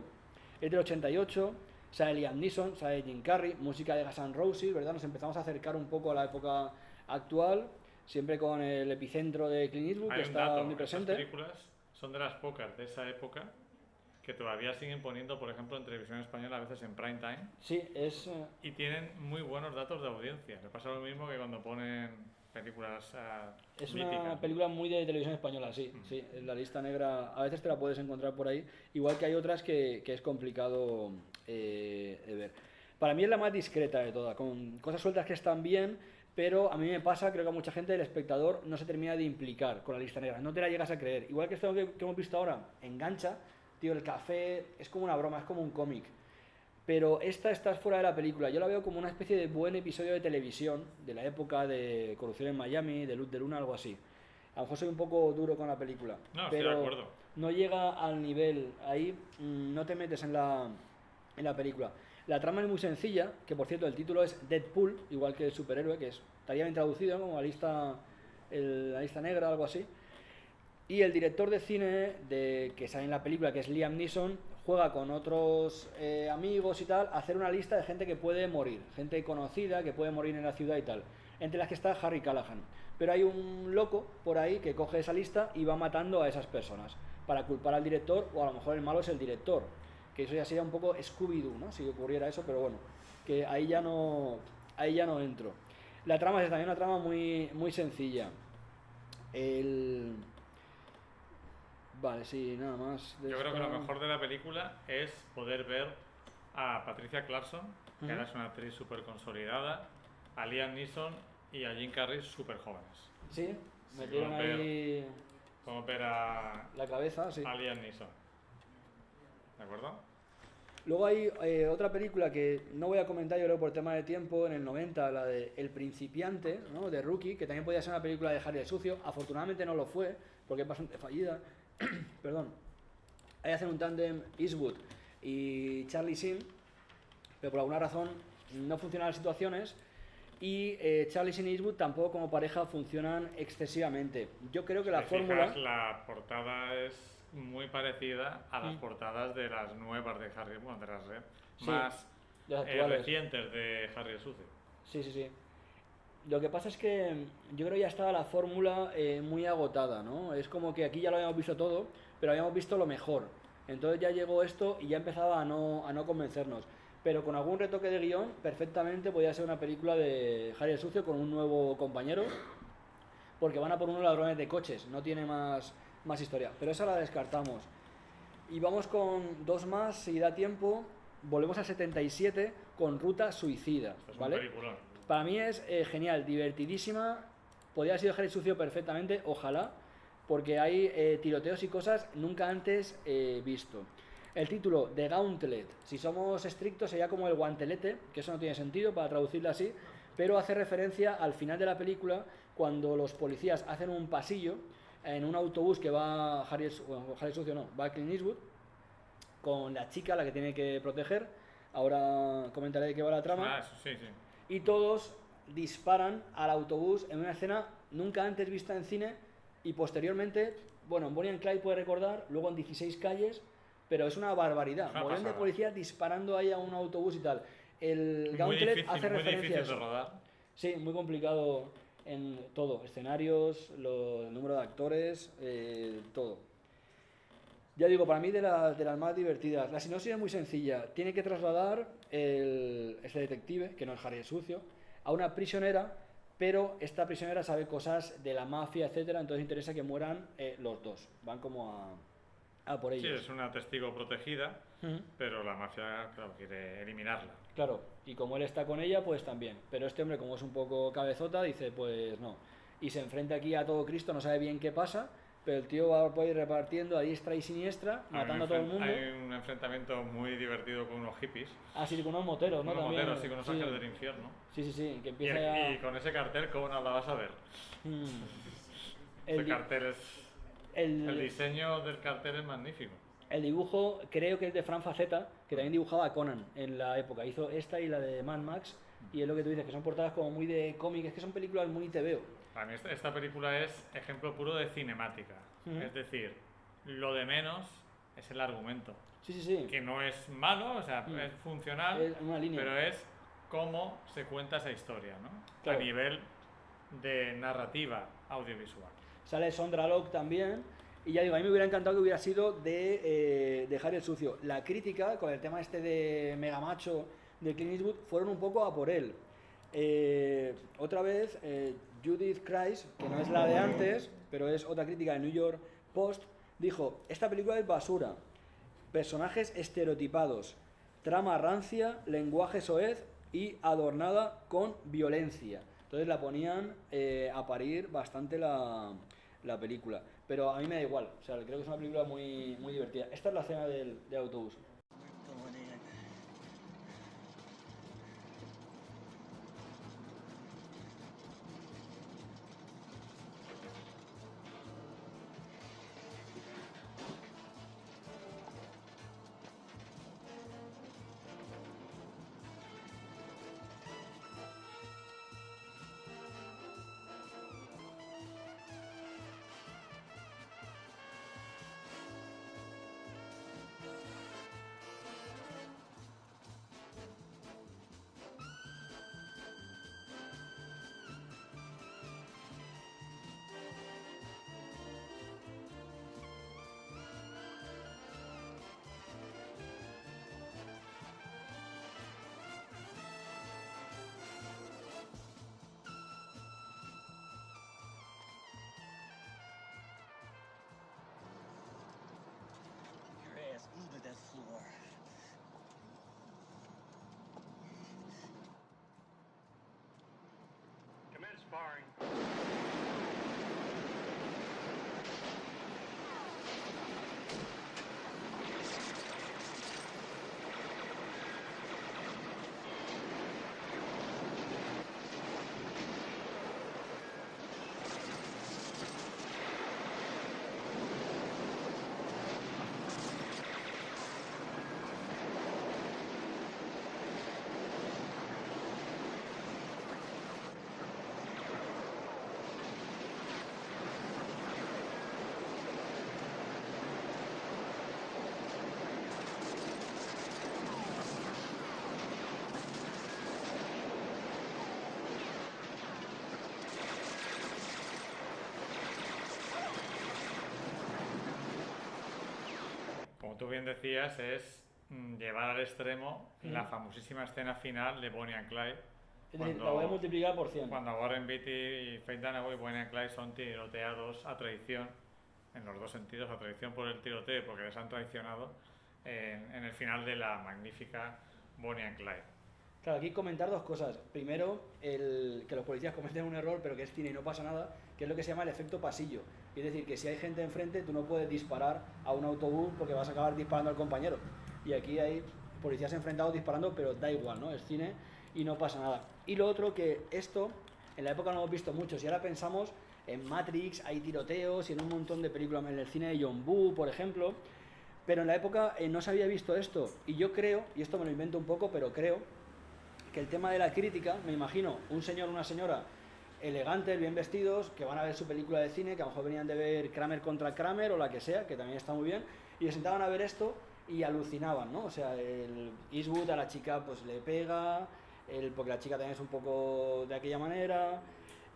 es del 88, sale Liam Neeson, sale Jim Carrey, música de Guns N' Roses, ¿verdad? Nos empezamos a acercar un poco a la época actual, siempre con el epicentro de Clint Eastwood, Hay que un está dato, omnipresente. estas películas son de las pocas de esa época que todavía siguen poniendo, por ejemplo, en televisión española, a veces en prime time, Sí, es... y tienen muy buenos datos de audiencia. Le pasa lo mismo que cuando ponen películas Es míticas, una ¿no? película muy de televisión española, sí, sí. La lista negra a veces te la puedes encontrar por ahí, igual que hay otras que es complicado de ver. Para mí es la más discreta de todas, con cosas sueltas que están bien, pero a mí me pasa, creo que a mucha gente, el espectador no se termina de implicar con la lista negra, no te la llegas a creer. Igual que esto que hemos visto ahora, engancha, tío, el café es como una broma, es como un cómic. Pero esta fuera de la película. Yo la veo como una especie de buen episodio de televisión de la época de Corrupción en Miami, de Luz de Luna, algo así. A lo mejor soy un poco duro con la película. No, estoy pero de acuerdo. no llega al nivel. Ahí no te metes en la película. La trama es muy sencilla, que por cierto el título es Deadpool, igual que el superhéroe, que estaría bien traducido, ¿no? Como la lista negra, algo así. Y el director de cine que sale en la película, que es Liam Neeson, juega con otros amigos y tal, a hacer una lista de gente que puede morir, gente conocida que puede morir en la ciudad y tal, entre las que está Harry Callahan. Pero hay un loco por ahí que coge esa lista y va matando a esas personas para culpar al director, o a lo mejor el malo es el director, que eso ya sería un poco Scooby-Doo, ¿no? Si ocurriera eso, pero bueno, que ahí ya no entro. La trama es también una trama muy, muy sencilla. Vale, sí, nada más. Yo creo que lo mejor de la película es poder ver a Patricia Clarkson, que ahora es una actriz súper consolidada, a Liam Neeson y a Jim Carrey súper jóvenes. Sí, metieron vamos a ver. ahí Como ver a la cabeza, sí. Liam Neeson. ¿De acuerdo? Luego hay otra película que no voy a comentar, yo creo por tema de tiempo, en el 90, la de El Principiante, ¿no? De Rookie, que también podía ser una película de Harry el Sucio. Afortunadamente no lo fue, porque es bastante fallida. Perdón. Ahí hacen un tándem Eastwood y Charlie Sheen, pero por alguna razón no funcionan las situaciones Y Charlie Sheen y Eastwood tampoco como pareja funcionan excesivamente. Yo creo que la Si te fórmula... fijas, la portada es muy parecida a las portadas de las nuevas de Harry, bueno, de las Sí, más de las actuales. recientes de Harry el Sucio. Sí, sí, sí. Lo que pasa es que yo creo que ya estaba la fórmula muy agotada, ¿no? Es como que aquí ya lo habíamos visto todo, pero habíamos visto lo mejor. Entonces ya llegó esto y ya empezaba a no convencernos. Pero con algún retoque de guión, perfectamente podía ser una película de Harry el Sucio con un nuevo compañero, porque van a por unos ladrones de coches, no tiene más historia. Pero esa la descartamos. Y vamos con dos más, si da tiempo. Volvemos al 77 con Ruta Suicida, Esto es ¿vale? un peliculón. Para mí es genial, divertidísima. Podría haber sido Harry Sucio perfectamente, ojalá, porque hay tiroteos y cosas nunca antes visto. El título, The Gauntlet, si somos estrictos sería como el guantelete, que eso no tiene sentido para traducirlo así, pero hace referencia al final de la película cuando los policías hacen un pasillo en un autobús que va Harry Sucio, no, va Clint Eastwood con la chica a la que tiene que proteger. Ahora comentaré de qué va la trama. Ah, sí, sí. Y todos disparan al autobús en una escena nunca antes vista en cine y posteriormente, bueno, en Bonnie and Clyde puede recordar, luego en 16 calles, pero es una barbaridad. Una Mogollón de pasada. policías disparando ahí a un autobús y tal. El Muy Gauntlet difícil, hace muy referencia a difícil de eso. rodar. Sí, muy complicado en todo, escenarios, el número de actores, todo. Ya digo, para mí de las más divertidas. La sinopsis es muy sencilla. Tiene que trasladar este detective, que no es Harry el Sucio, a una prisionera, pero esta prisionera sabe cosas de la mafia, etcétera, entonces interesa que mueran los dos. Van como a por Sí, ellos. es una testigo protegida, Ujú. pero la mafia, claro, quiere eliminarla. Claro, y como él está con ella, pues también. Pero este hombre, como es un poco cabezota, dice, pues no. Y se enfrenta aquí a todo Cristo, no sabe bien qué pasa, pero el tío va por ir repartiendo a diestra y siniestra, matando a todo el mundo. Hay un enfrentamiento muy divertido con unos hippies, Así con unos moteros, ¿no? unos También. moteros y con unos Sí. ángeles del infierno. Sí, sí, sí, que Y, empieza y con ese cartel, ¿cómo no la vas a ver? Mm. Ese El, di- cartel es... el- El diseño del cartel es magnífico. el dibujo creo que es de Fran Facetta, que también dibujaba a Conan en la época. Hizo esta y la de Mad Max, y es lo que tú dices, que son portadas como muy de cómic, es que son películas muy TVO. Para mí esta película es ejemplo puro de cinemática. Ujú. Es decir, lo de menos es el argumento. Sí, sí, sí. Que no es malo, o sea, es funcional, Es una línea. pero es cómo se cuenta esa historia, ¿no? Claro. A nivel de narrativa audiovisual. Sale Sondra Locke también. Y ya digo, a mí me hubiera encantado que hubiera sido de Harry el Sucio. La crítica, con el tema este de Mega Macho de Clint Eastwood, fueron un poco a por él. Otra vez, Judith Christ, que no es la de antes, pero es otra crítica de New York Post, dijo, esta película es basura, personajes estereotipados, trama rancia, lenguaje soez y adornada con violencia. Entonces la ponían a parir bastante la película. Pero a mí me da igual, o sea, creo que es una película muy, muy divertida. Esta es la escena del autobús. Going in. Your ass under that floor. Commence sparring. tú bien decías, es llevar al extremo la famosísima escena final de Bonnie and Clyde. Es decir, la voy a multiplicar por 100. Cuando Warren Beatty y Faye Dunaway y Bonnie and Clyde son tiroteados a traición, en los dos sentidos, a traición por el tiroteo, porque les han traicionado en el final de la magnífica Bonnie and Clyde. Claro, aquí comentar dos cosas. Primero, que los policías cometen un error, pero que es cine y no pasa nada, que es lo que se llama el efecto pasillo. Es decir, que si hay gente enfrente, tú no puedes disparar a un autobús porque vas a acabar disparando al compañero. Y aquí hay policías enfrentados disparando, pero da igual, ¿no? Es cine y no pasa nada. Y lo otro, que esto, en la época no hemos visto mucho. Si ahora pensamos en Matrix, hay tiroteos y en un montón de películas, en el cine de John Woo, por ejemplo. Pero en la época no se había visto esto. Y yo creo, y esto me lo invento un poco, pero creo que el tema de la crítica, me imagino un señor o una señora elegantes, bien vestidos, que van a ver su película de cine, que a lo mejor venían de ver Kramer contra Kramer o la que sea, que también está muy bien, y se sentaban a ver esto y alucinaban, ¿no? O sea, el Eastwood a la chica pues le pega, porque la chica también es un poco de aquella manera,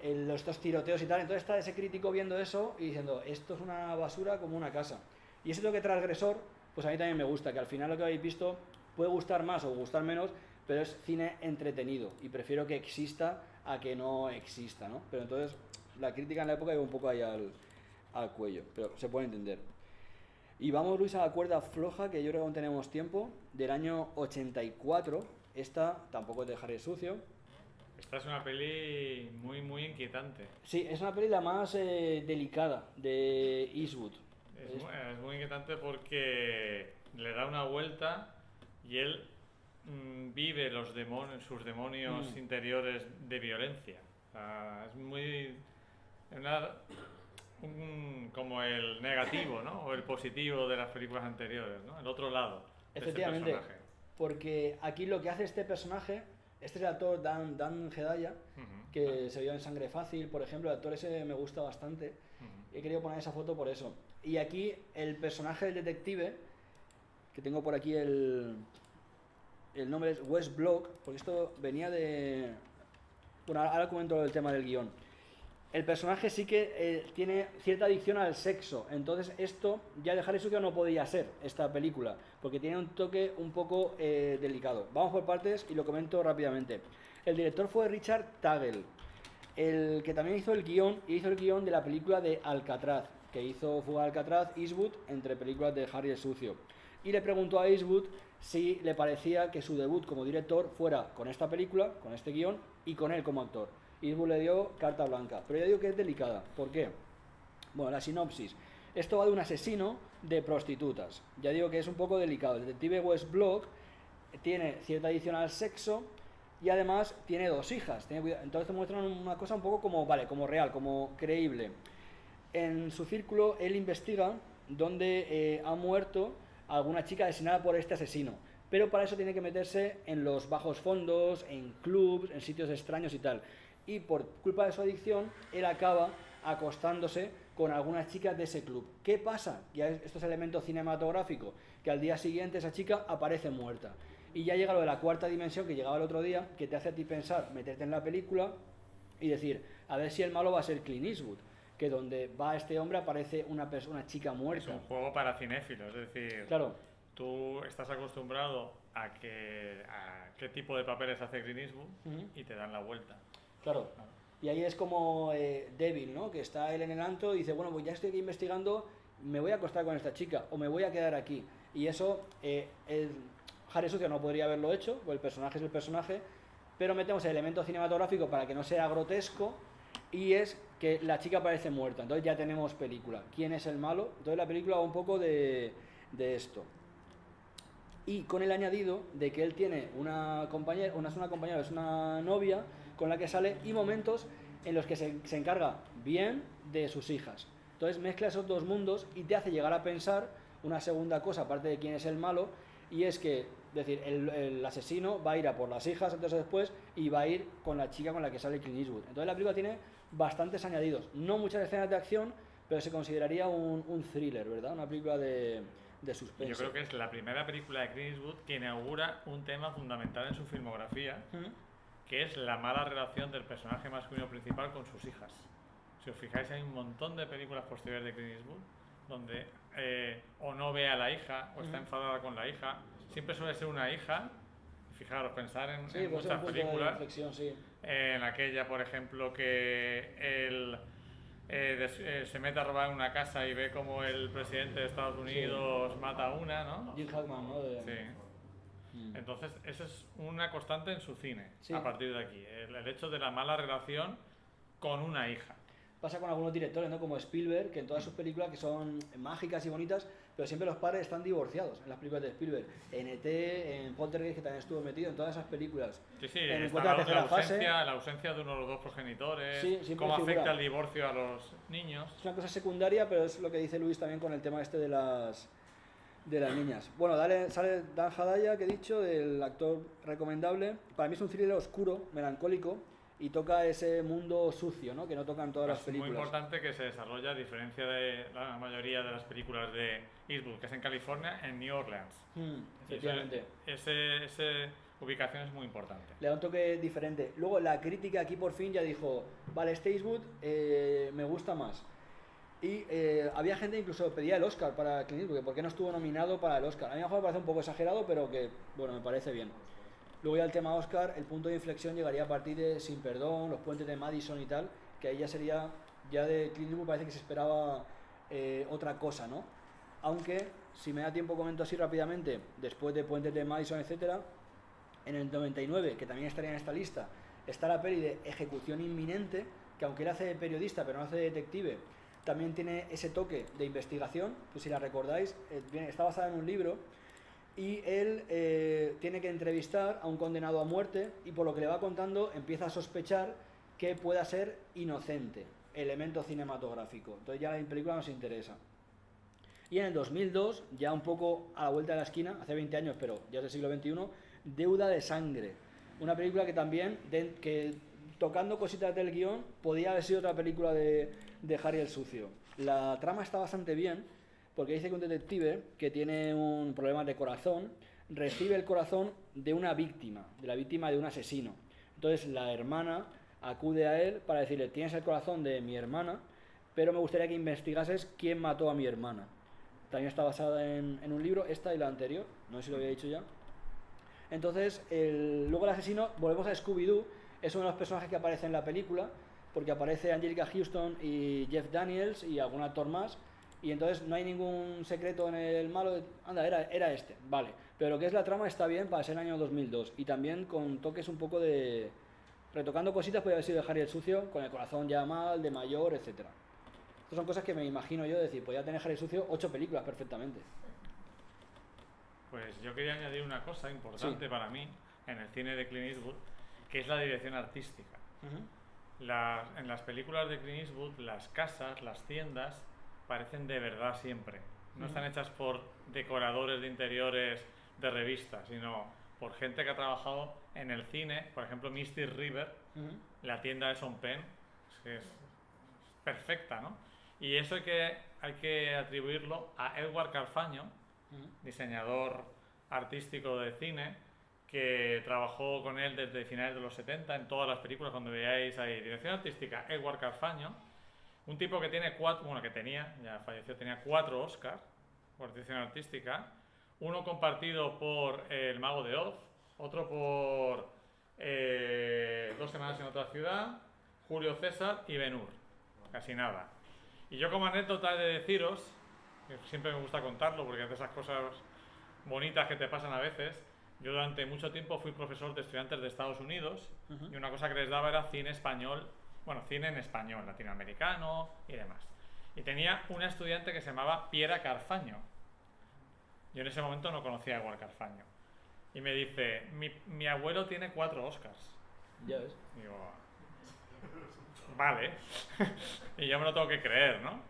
estos tiroteos y tal. Entonces está ese crítico viendo eso y diciendo, esto es una basura como una casa. Y ese toque transgresor, pues a mí también me gusta, que al final lo que habéis visto puede gustar más o gustar menos, pero es cine entretenido y prefiero que exista a que no exista, ¿no? Pero entonces la crítica en la época iba un poco ahí al cuello, pero se puede entender. Y vamos, Luis, a la cuerda floja, que yo creo que aún tenemos tiempo, del año 84. Esta tampoco es de Harry Sucio. Esta es una peli muy, muy inquietante. Sí, es una peli la más delicada de Eastwood. Es muy inquietante porque le da una vuelta y él vive sus demonios interiores de violencia. O sea, es muy... como el negativo, ¿no? O el positivo de las películas anteriores, ¿no? El otro lado de Efectivamente, este personaje. porque aquí lo que hace este personaje, este es el actor Dan Hedaya, que se vio en Sangre Fácil, por ejemplo. El actor ese me gusta bastante. He querido poner esa foto por eso. Y aquí el personaje del detective, que tengo por aquí el nombre, es Wes Block, porque esto venía de... Bueno, ahora comento el tema del guión. El personaje sí que tiene cierta adicción al sexo, entonces esto ya de Harry Sucio no podía ser esta película, porque tiene un toque un poco delicado. Vamos por partes y lo comento rápidamente. El director fue Richard Tagel, el que también hizo el guión de la película de Alcatraz, que hizo Fuga de Alcatraz, Eastwood, entre películas de Harry el Sucio. Y le preguntó a Eastwood si le parecía que su debut como director fuera con esta película, con este guión, y con él como actor. Eastwood le dio carta blanca, pero yo digo que es delicada. ¿Por qué? Bueno, la sinopsis. Esto va de un asesino de prostitutas. Ya digo que es un poco delicado. El detective Wes Block tiene cierta adicción al sexo y además tiene 2 hijas. Entonces te muestran una cosa un poco como, vale, como real, como creíble. En su círculo él investiga dónde ha muerto alguna chica asesinada por este asesino. Pero para eso tiene que meterse en los bajos fondos, en clubs, en sitios extraños y tal. Y por culpa de su adicción, él acaba acostándose con algunas chicas de ese club. ¿Qué pasa? Ya esto es elemento cinematográfico, que al día siguiente esa chica aparece muerta. Y ya llega lo de la cuarta dimensión que llegaba el otro día, que te hace a ti pensar, meterte en la película y decir, a ver si el malo va a ser Clint Eastwood, que donde va este hombre aparece una chica muerta. Es un juego para cinéfilos, es decir, claro, tú estás acostumbrado a qué tipo de papeles hace Clint Eastwood y te dan la vuelta. Claro. Y ahí es como Devil, ¿no? Que está él en el antro y dice, bueno, pues ya estoy aquí investigando, me voy a acostar con esta chica o me voy a quedar aquí. Y eso, Harry Sucio no podría haberlo hecho, pues el personaje es el personaje, pero metemos el elemento cinematográfico para que no sea grotesco y es que la chica parece muerta. Entonces ya tenemos película. ¿Quién es el malo? Entonces la película va un poco de esto. Y con el añadido de que él tiene una compañera, es una novia con la que sale y momentos en los que se encarga bien de sus hijas. Entonces mezcla esos dos mundos y te hace llegar a pensar una segunda cosa, aparte de quién es el malo, y es que, es decir, el asesino va a ir a por las hijas antes o después y va a ir con la chica con la que sale Clint Eastwood. Entonces la película tiene bastantes añadidos, no muchas escenas de acción, pero se consideraría un thriller, ¿verdad? Una película de suspense. Yo creo que es la primera película de Clint Eastwood que inaugura un tema fundamental en su filmografía, que es la mala relación del personaje masculino principal con sus hijas. Si os fijáis, hay un montón de películas posteriores de Clint Eastwood donde o no ve a la hija o está enfadada con la hija. Siempre suele ser una hija. Fijaros, pensar en Sí, puede ser muchas un punto de películas. inflexión, sí. En aquella, por ejemplo, que él se mete a robar en una casa y ve como el presidente de Estados Unidos mata a una, ¿no? Jim Hackman, ¿no? Sí. Entonces, esa es una constante en su cine, Sí. a partir de aquí. El hecho de la mala relación con una hija. Pasa con algunos directores, ¿no? Como Spielberg, que en todas sus películas que son mágicas y bonitas, pero siempre los padres están divorciados en las películas de Spielberg. En E.T., en Poltergeist, que también estuvo metido en todas esas películas. Sí, sí, En está Encuentro a la tercera fase, la ausencia de uno de los dos progenitores, Sí, siempre cómo figura. afecta el divorcio a los niños. es una cosa secundaria, pero es lo que dice Luis también con el tema este de las niñas. Bueno, sale Dan Hadaya, que he dicho, el actor recomendable. Para mí es un thriller oscuro, melancólico, y toca ese mundo sucio, ¿no? Que no tocan todas las Es muy películas. importante que se desarrolla, a diferencia de la mayoría de las películas de Eastwood, que es en California, en New Orleans. Y Efectivamente. Esa ubicación es muy importante. Le da un toque diferente. Luego la crítica aquí por fin ya dijo, vale, este Eastwood me gusta más. Y había gente incluso pedía el Oscar para Clint Eastwood, porque no estuvo nominado para el Oscar. A mí a lo mejor me parece un poco exagerado, pero que, bueno, me parece bien. Luego ya el tema Oscar, el punto de inflexión llegaría a partir de Sin Perdón, Los Puentes de Madison y tal, que ahí ya sería, ya de Clint Eastwood parece que se esperaba otra cosa, ¿no? Aunque, si me da tiempo comento así rápidamente, después de Puentes de Madison, etcétera, en el 99, que también estaría en esta lista, está la peli de Ejecución Inminente, que aunque él hace de periodista pero no hace de detective, también tiene ese toque de investigación, pues si la recordáis, está basada en un libro, y él tiene que entrevistar a un condenado a muerte, y por lo que le va contando empieza a sospechar que pueda ser inocente, elemento cinematográfico. Entonces ya la película nos interesa. Y en el 2002, ya un poco a la vuelta de la esquina, hace 20 años, pero ya es del siglo XXI, Deuda de Sangre. Una película que también, que tocando cositas del guión, podía haber sido otra película de Harry el Sucio. La trama está bastante bien, porque dice que un detective que tiene un problema de corazón, recibe el corazón de una víctima, de la víctima de un asesino. Entonces la hermana acude a él para decirle, tienes el corazón de mi hermana, pero me gustaría que investigases quién mató a mi hermana. También está basada en un libro, esta y la anterior, no sé si lo había dicho ya. Entonces, luego el asesino, volvemos a Scooby-Doo, es uno de los personajes que aparece en la película, porque aparece Angelica Houston y Jeff Daniels y algún actor más, y entonces no hay ningún secreto en el malo, anda, era este, vale. Pero lo que es la trama está bien para ser el año 2002, y también con toques un poco de... retocando cositas, puede haber sido de Harry el Sucio, con el corazón ya mal, de mayor, etcétera. Estas son cosas que me imagino yo, decir, podría tener Harry el Sucio 8 películas perfectamente. Pues yo quería añadir una cosa importante Sí. para mí en el cine de Clint Eastwood, que es la dirección artística. En las películas de Clint Eastwood, las casas, las tiendas, parecen de verdad siempre. No están hechas por decoradores de interiores de revistas, sino por gente que ha trabajado en el cine. Por ejemplo, Misty River, la tienda de Sean Penn, es perfecta, ¿no? Y eso hay que atribuirlo a Edward Carfaño, diseñador artístico de cine, que trabajó con él desde finales de los 70 en todas las películas. Cuando veáis ahí dirección artística, Edward Carfaño, un tipo que tiene ya falleció, tenía 4 Oscars por dirección artística, uno compartido por El Mago de Oz, otro por 2 semanas en otra ciudad, Julio César y Ben-Hur, casi nada. Y yo, como anécdota, he de deciros, que siempre me gusta contarlo porque es de esas cosas bonitas que te pasan a veces. Yo durante mucho tiempo fui profesor de estudiantes de Estados Unidos, y una cosa que les daba era cine español, bueno, cine en español, latinoamericano y demás. Y tenía una estudiante que se llamaba Piera Carfaño. Yo en ese momento no conocía a Edward Carfaño. Y me dice, mi abuelo tiene 4 Oscars. Ya ves. Digo, vale. Y yo me lo tengo que creer, ¿no?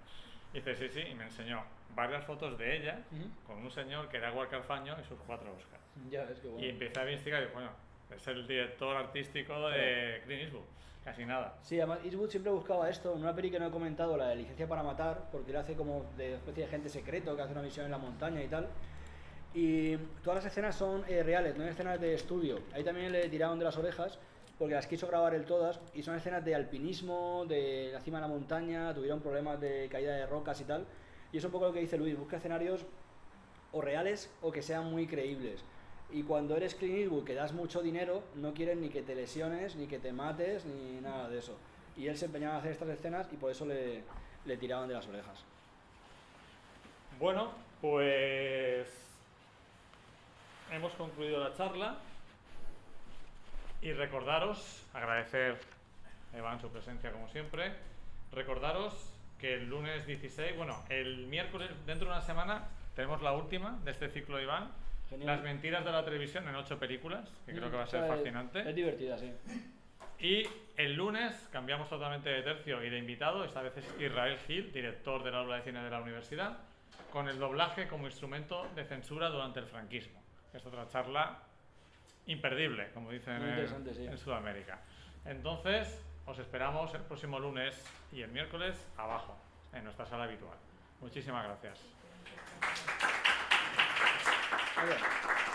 Y dice, sí, y me enseñó varias fotos de ella con un señor que era Edward Carfaño y sus 4 Oscars. Ya ves, qué bueno. Y empecé a investigar y digo, bueno, es el director artístico de Clint Eastwood. Casi nada. Sí, además Eastwood siempre buscaba esto, en una peli que no he comentado, la de Licencia para Matar, porque él hace como de especie de agente secreto que hace una misión en la montaña y tal. Y todas las escenas son reales, no hay escenas de estudio. Ahí también le tiraron de las orejas, porque las quiso grabar él todas, y son escenas de alpinismo, de la cima de la montaña, tuvieron problemas de caída de rocas y tal. Y es un poco lo que dice Luis, busca escenarios o reales o que sean muy creíbles. Y cuando eres Clint Eastwood, que das mucho dinero, no quieren ni que te lesiones, ni que te mates, ni nada de eso. Y él se empeñaba en hacer estas escenas y por eso le tiraban de las orejas. Bueno, pues hemos concluido la charla y recordaros, agradecer a Iván su presencia como siempre, recordaros que el lunes 16, bueno, el miércoles, dentro de una semana, tenemos la última de este ciclo de Iván. Genial. Las mentiras de la televisión en 8 películas, que creo que va a ser fascinante. Es divertida, sí. Y el lunes cambiamos totalmente de tercio y de invitado, esta vez es Israel Gil, director del aula de cine de la universidad, con el doblaje como instrumento de censura durante el franquismo. Es otra charla imperdible, como dicen en Sudamérica. Entonces, os esperamos el próximo lunes y el miércoles abajo, en nuestra sala habitual. Muchísimas gracias. Muy bien.